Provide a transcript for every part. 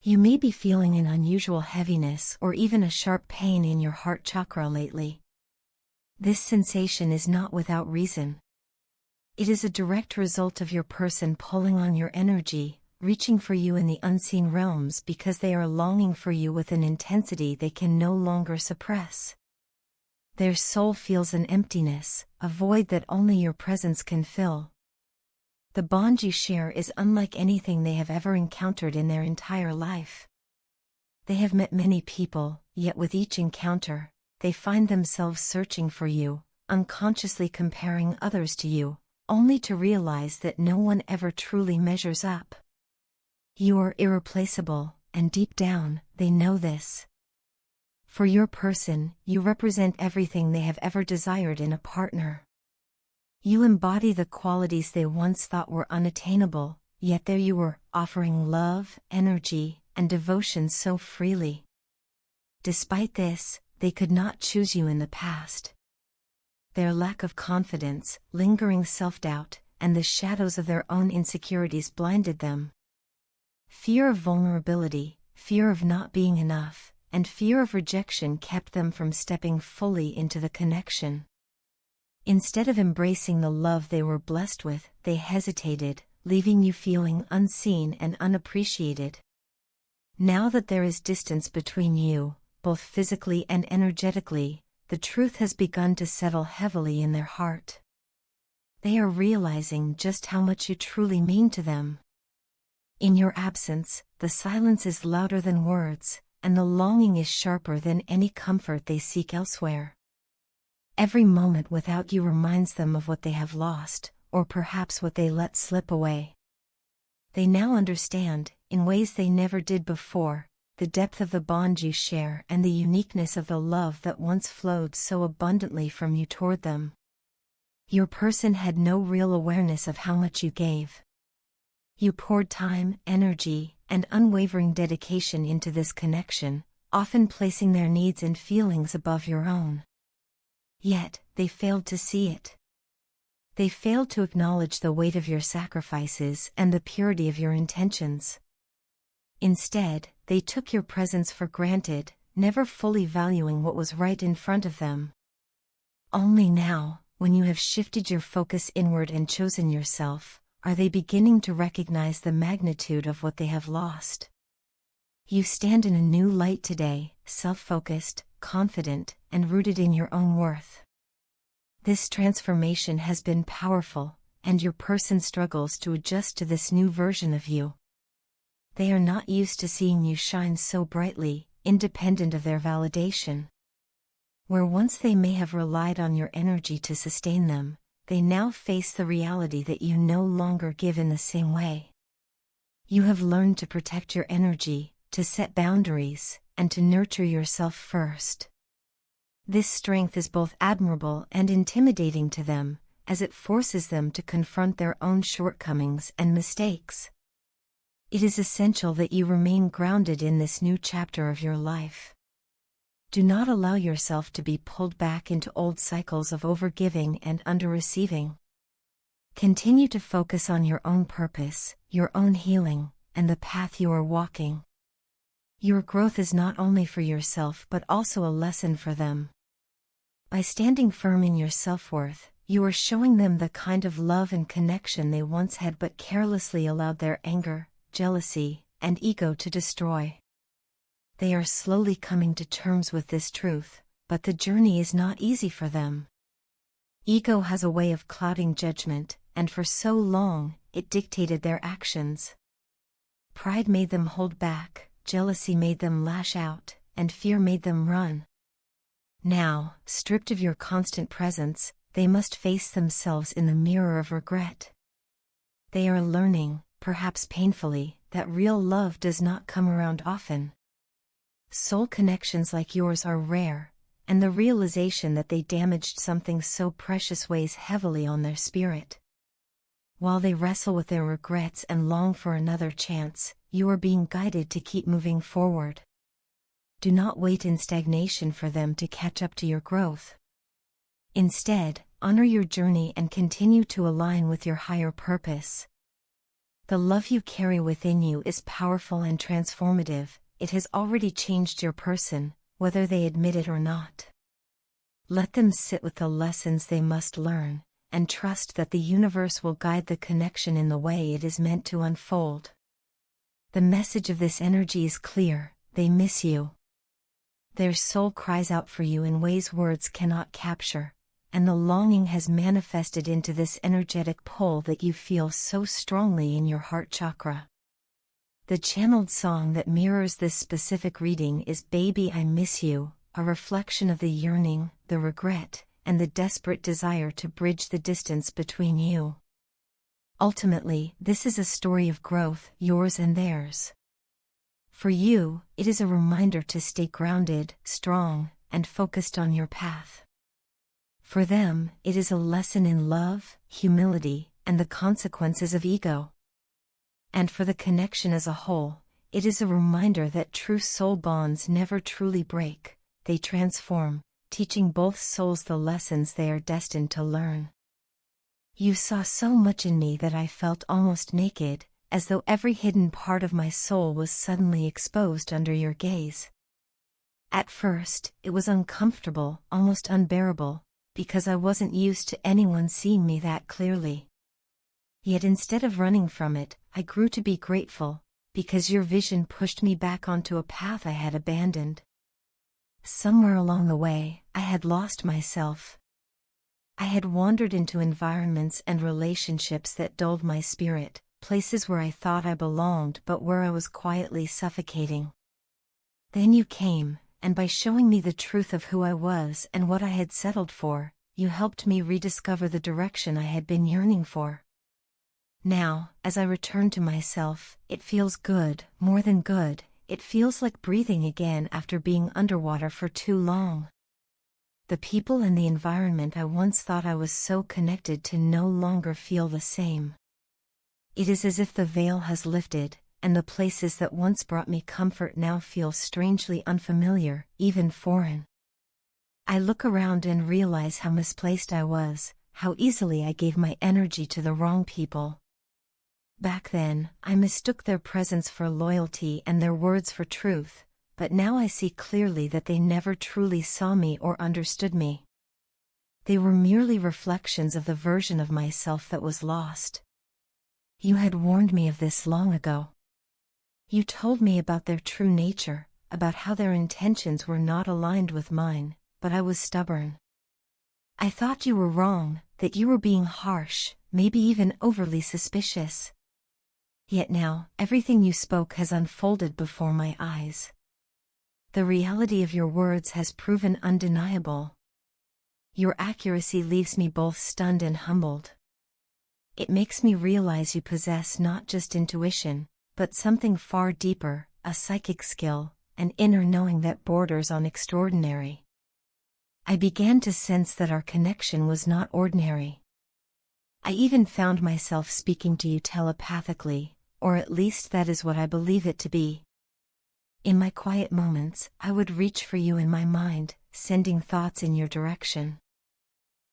You may be feeling an unusual heaviness or even a sharp pain in your heart chakra lately. This sensation is not without reason. It is a direct result of your person pulling on your energy, reaching for you in the unseen realms because they are longing for you with an intensity they can no longer suppress. Their soul feels an emptiness, a void that only your presence can fill. The bond you share is unlike anything they have ever encountered in their entire life. They have met many people, yet with each encounter, they find themselves searching for you, unconsciously comparing others to you, only to realize that no one ever truly measures up. You are irreplaceable, and deep down, they know this. For your person, you represent everything they have ever desired in a partner. You embody the qualities they once thought were unattainable, yet there you were, offering love, energy, and devotion so freely. Despite this, they could not choose you in the past. Their lack of confidence, lingering self-doubt, and the shadows of their own insecurities blinded them. Fear of vulnerability, fear of not being enough, and fear of rejection kept them from stepping fully into the connection. Instead of embracing the love they were blessed with, they hesitated, leaving you feeling unseen and unappreciated. Now that there is distance between you, both physically and energetically, the truth has begun to settle heavily in their heart. They are realizing just how much you truly mean to them. In your absence, the silence is louder than words, and the longing is sharper than any comfort they seek elsewhere. Every moment without you reminds them of what they have lost, or perhaps what they let slip away. They now understand, in ways they never did before, the depth of the bond you share and the uniqueness of the love that once flowed so abundantly from you toward them. Your person had no real awareness of how much you gave. You poured time, energy, and unwavering dedication into this connection, often placing their needs and feelings above your own. Yet, they failed to see it. They failed to acknowledge the weight of your sacrifices and the purity of your intentions. Instead, they took your presence for granted, never fully valuing what was right in front of them. Only now, when you have shifted your focus inward and chosen yourself, are they beginning to recognize the magnitude of what they have lost. You stand in a new light today, self-focused, confident, and rooted in your own worth. This transformation has been powerful, and your person struggles to adjust to this new version of you. They are not used to seeing you shine so brightly, independent of their validation. Where once they may have relied on your energy to sustain them, they now face the reality that you no longer give in the same way. You have learned to protect your energy, to set boundaries, and to nurture yourself first. This strength is both admirable and intimidating to them, as it forces them to confront their own shortcomings and mistakes. It is essential that you remain grounded in this new chapter of your life. Do not allow yourself to be pulled back into old cycles of overgiving and underreceiving. Continue to focus on your own purpose, your own healing, and the path you are walking. Your growth is not only for yourself but also a lesson for them. By standing firm in your self-worth, you are showing them the kind of love and connection they once had but carelessly allowed their anger, jealousy, and ego to destroy. They are slowly coming to terms with this truth, but the journey is not easy for them. Ego has a way of clouding judgment, and for so long, it dictated their actions. Pride made them hold back, jealousy made them lash out, and fear made them run. Now, stripped of your constant presence, they must face themselves in the mirror of regret. They are learning, perhaps painfully, that real love does not come around often. Soul connections like yours are rare, and the realization that they damaged something so precious weighs heavily on their spirit. While they wrestle with their regrets and long for another chance, you are being guided to keep moving forward. Do not wait in stagnation for them to catch up to your growth. Instead, honor your journey and continue to align with your higher purpose. The love you carry within you is powerful and transformative. It has already changed your person, whether they admit it or not. Let them sit with the lessons they must learn, and trust that the universe will guide the connection in the way it is meant to unfold. The message of this energy is clear: they miss you. Their soul cries out for you in ways words cannot capture, and the longing has manifested into this energetic pull that you feel so strongly in your heart chakra. The channeled song that mirrors this specific reading is "Baby, I Miss You," a reflection of the yearning, the regret, and the desperate desire to bridge the distance between you. Ultimately, this is a story of growth, yours and theirs. For you, it is a reminder to stay grounded, strong, and focused on your path. For them, it is a lesson in love, humility, and the consequences of ego. And for the connection as a whole, it is a reminder that true soul bonds never truly break, they transform, teaching both souls the lessons they are destined to learn. You saw so much in me that I felt almost naked, as though every hidden part of my soul was suddenly exposed under your gaze. At first, it was uncomfortable, almost unbearable, because I wasn't used to anyone seeing me that clearly. Yet instead of running from it, I grew to be grateful, because your vision pushed me back onto a path I had abandoned. Somewhere along the way, I had lost myself. I had wandered into environments and relationships that dulled my spirit, places where I thought I belonged but where I was quietly suffocating. Then you came, and by showing me the truth of who I was and what I had settled for, you helped me rediscover the direction I had been yearning for. Now, as I return to myself, it feels good, more than good. It feels like breathing again after being underwater for too long. The people and the environment I once thought I was so connected to no longer feel the same. It is as if the veil has lifted, and the places that once brought me comfort now feel strangely unfamiliar, even foreign. I look around and realize how misplaced I was, how easily I gave my energy to the wrong people. Back then, I mistook their presence for loyalty and their words for truth, but now I see clearly that they never truly saw me or understood me. They were merely reflections of the version of myself that was lost. You had warned me of this long ago. You told me about their true nature, about how their intentions were not aligned with mine, but I was stubborn. I thought you were wrong, that you were being harsh, maybe even overly suspicious. Yet now, everything you spoke has unfolded before my eyes. The reality of your words has proven undeniable. Your accuracy leaves me both stunned and humbled. It makes me realize you possess not just intuition, but something far deeper, a psychic skill, an inner knowing that borders on extraordinary. I began to sense that our connection was not ordinary. I even found myself speaking to you telepathically, or at least that is what I believe it to be. In my quiet moments, I would reach for you in my mind, sending thoughts in your direction.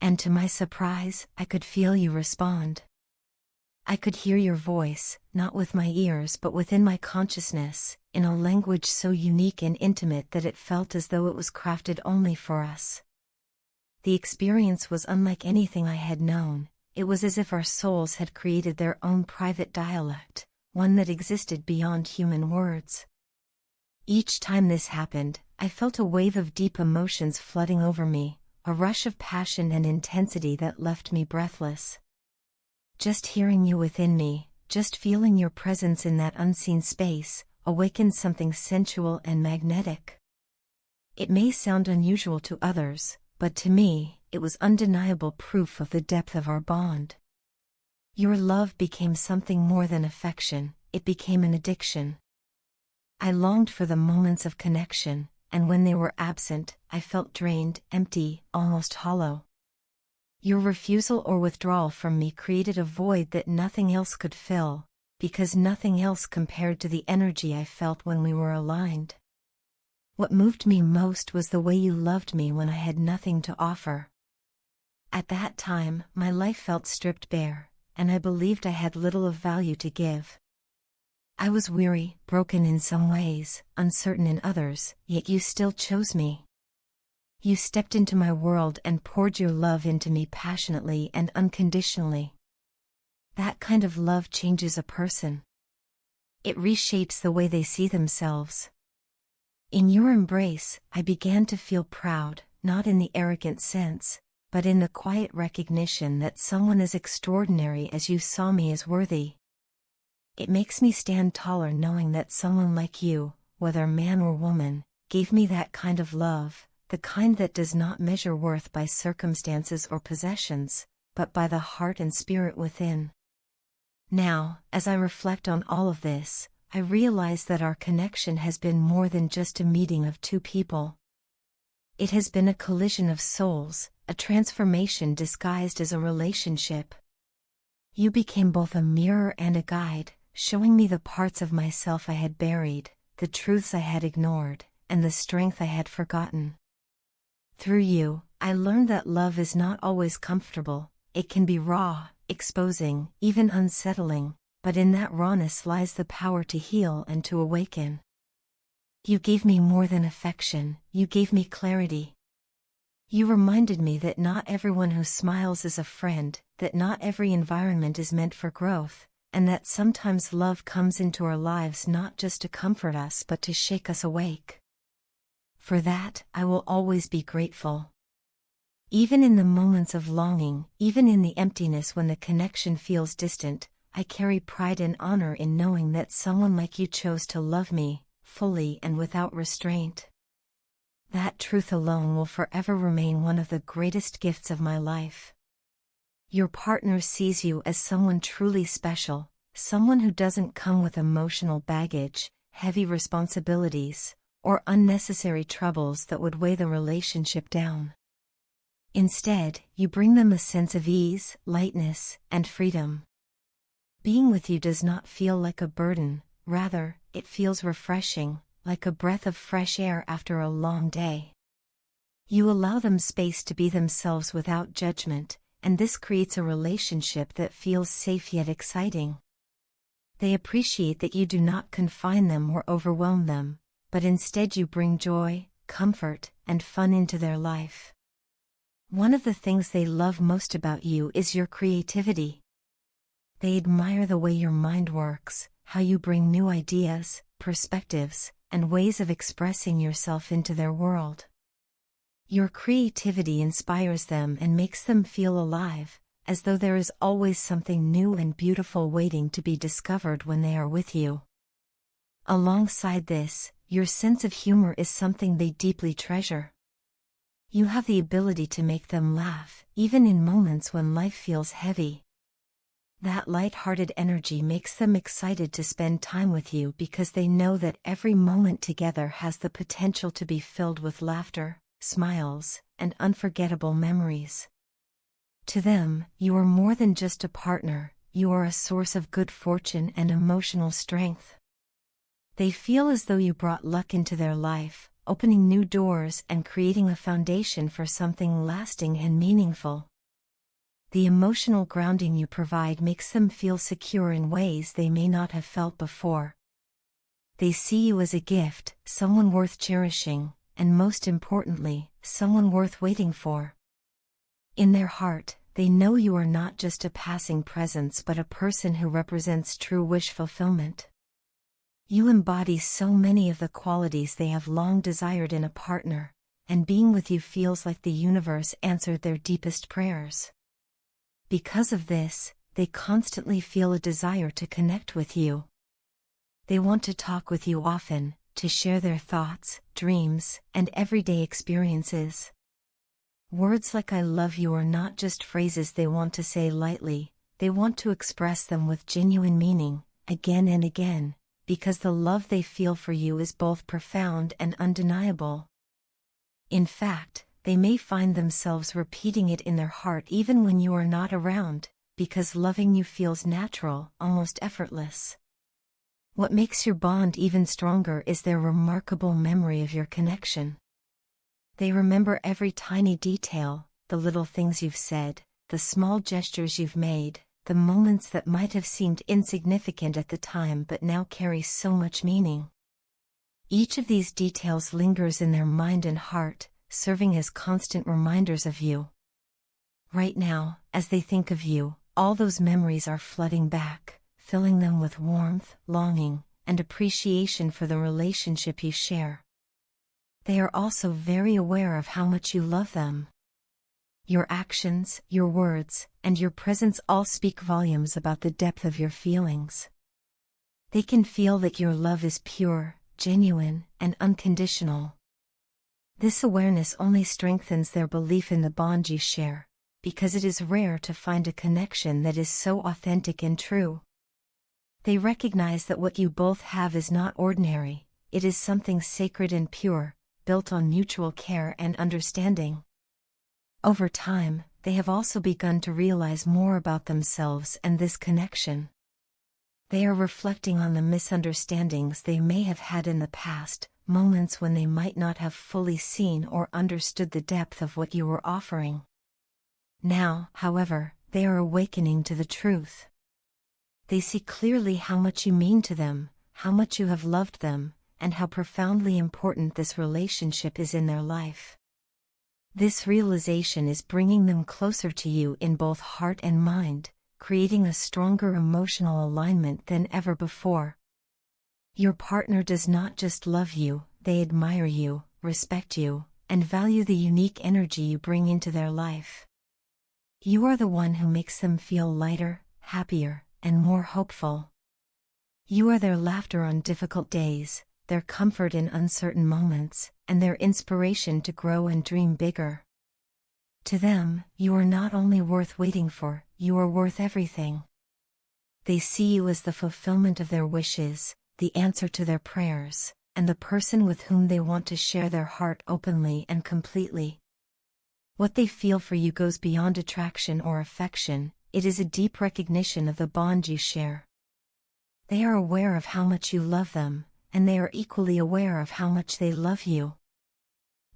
And to my surprise, I could feel you respond. I could hear your voice, not with my ears but within my consciousness, in a language so unique and intimate that it felt as though it was crafted only for us. The experience was unlike anything I had known. It was as if our souls had created their own private dialect, one that existed beyond human words. Each time this happened, I felt a wave of deep emotions flooding over me, a rush of passion and intensity that left me breathless. Just hearing you within me, just feeling your presence in that unseen space, awakened something sensual and magnetic. It may sound unusual to others, but to me, it was undeniable proof of the depth of our bond. Your love became something more than affection, it became an addiction. I longed for the moments of connection, and when they were absent, I felt drained, empty, almost hollow. Your refusal or withdrawal from me created a void that nothing else could fill, because nothing else compared to the energy I felt when we were aligned. What moved me most was the way you loved me when I had nothing to offer. At that time, my life felt stripped bare, and I believed I had little of value to give. I was weary, broken in some ways, uncertain in others, yet you still chose me. You stepped into my world and poured your love into me passionately and unconditionally. That kind of love changes a person. It reshapes the way they see themselves. In your embrace, I began to feel proud, not in the arrogant sense, but in the quiet recognition that someone as extraordinary as you saw me is worthy. It makes me stand taller knowing that someone like you, whether man or woman, gave me that kind of love, the kind that does not measure worth by circumstances or possessions, but by the heart and spirit within. Now, as I reflect on all of this, I realize that our connection has been more than just a meeting of two people. It has been a collision of souls, a transformation disguised as a relationship. You became both a mirror and a guide, showing me the parts of myself I had buried, the truths I had ignored, and the strength I had forgotten. Through you, I learned that love is not always comfortable. It can be raw, exposing, even unsettling, but in that rawness lies the power to heal and to awaken. You gave me more than affection, you gave me clarity. You reminded me that not everyone who smiles is a friend, that not every environment is meant for growth, and that sometimes love comes into our lives not just to comfort us but to shake us awake. For that, I will always be grateful. Even in the moments of longing, even in the emptiness when the connection feels distant, I carry pride and honor in knowing that someone like you chose to love me, fully and without restraint. That truth alone will forever remain one of the greatest gifts of my life. Your partner sees you as someone truly special, someone who doesn't come with emotional baggage, heavy responsibilities, or unnecessary troubles that would weigh the relationship down. Instead, you bring them a sense of ease, lightness, and freedom. Being with you does not feel like a burden, rather, it feels refreshing, like a breath of fresh air after a long day. You allow them space to be themselves without judgment, and this creates a relationship that feels safe yet exciting. They appreciate that you do not confine them or overwhelm them, but instead you bring joy, comfort, and fun into their life. One of the things they love most about you is your creativity. They admire the way your mind works, how you bring new ideas, perspectives, and ways of expressing yourself into their world. Your creativity inspires them and makes them feel alive, as though there is always something new and beautiful waiting to be discovered when they are with you. Alongside this, your sense of humor is something they deeply treasure. You have the ability to make them laugh, even in moments when life feels heavy. That light-hearted energy makes them excited to spend time with you because they know that every moment together has the potential to be filled with laughter, smiles, and unforgettable memories. To them, you are more than just a partner, you are a source of good fortune and emotional strength. They feel as though you brought luck into their life, opening new doors and creating a foundation for something lasting and meaningful. The emotional grounding you provide makes them feel secure in ways they may not have felt before. They see you as a gift, someone worth cherishing, and most importantly, someone worth waiting for. In their heart, they know you are not just a passing presence but a person who represents true wish fulfillment. You embody so many of the qualities they have long desired in a partner, and being with you feels like the universe answered their deepest prayers. Because of this, they constantly feel a desire to connect with you. They want to talk with you often, to share their thoughts, dreams, and everyday experiences. Words like "I love you" are not just phrases they want to say lightly, they want to express them with genuine meaning, again and again, because the love they feel for you is both profound and undeniable. In fact, they may find themselves repeating it in their heart even when you are not around, because loving you feels natural, almost effortless. What makes your bond even stronger is their remarkable memory of your connection. They remember every tiny detail, the little things you've said, the small gestures you've made, the moments that might have seemed insignificant at the time but now carry so much meaning. Each of these details lingers in their mind and heart, serving as constant reminders of you. Right now, as they think of you, all those memories are flooding back, filling them with warmth, longing, and appreciation for the relationship you share. They are also very aware of how much you love them. Your actions, your words, and your presence all speak volumes about the depth of your feelings. They can feel that your love is pure, genuine, and unconditional. This awareness only strengthens their belief in the bond you share, because it is rare to find a connection that is so authentic and true. They recognize that what you both have is not ordinary, it is something sacred and pure, built on mutual care and understanding. Over time, they have also begun to realize more about themselves and this connection. They are reflecting on the misunderstandings they may have had in the past, moments when they might not have fully seen or understood the depth of what you were offering. Now, however, they are awakening to the truth. They see clearly how much you mean to them, how much you have loved them, and how profoundly important this relationship is in their life. This realization is bringing them closer to you in both heart and mind, creating a stronger emotional alignment than ever before. Your partner does not just love you, they admire you, respect you, and value the unique energy you bring into their life. You are the one who makes them feel lighter, happier, and more hopeful. You are their laughter on difficult days, their comfort in uncertain moments, and their inspiration to grow and dream bigger. To them, you are not only worth waiting for, you are worth everything. They see you as the fulfillment of their wishes, the answer to their prayers, and the person with whom they want to share their heart openly and completely. What they feel for you goes beyond attraction or affection, it is a deep recognition of the bond you share. They are aware of how much you love them, and they are equally aware of how much they love you.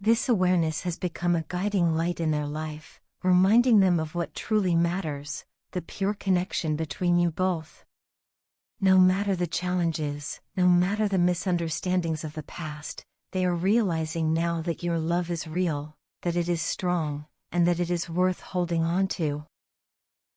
This awareness has become a guiding light in their life, reminding them of what truly matters, the pure connection between you both. No matter the challenges, no matter the misunderstandings of the past, they are realizing now that your love is real, that it is strong, and that it is worth holding on to.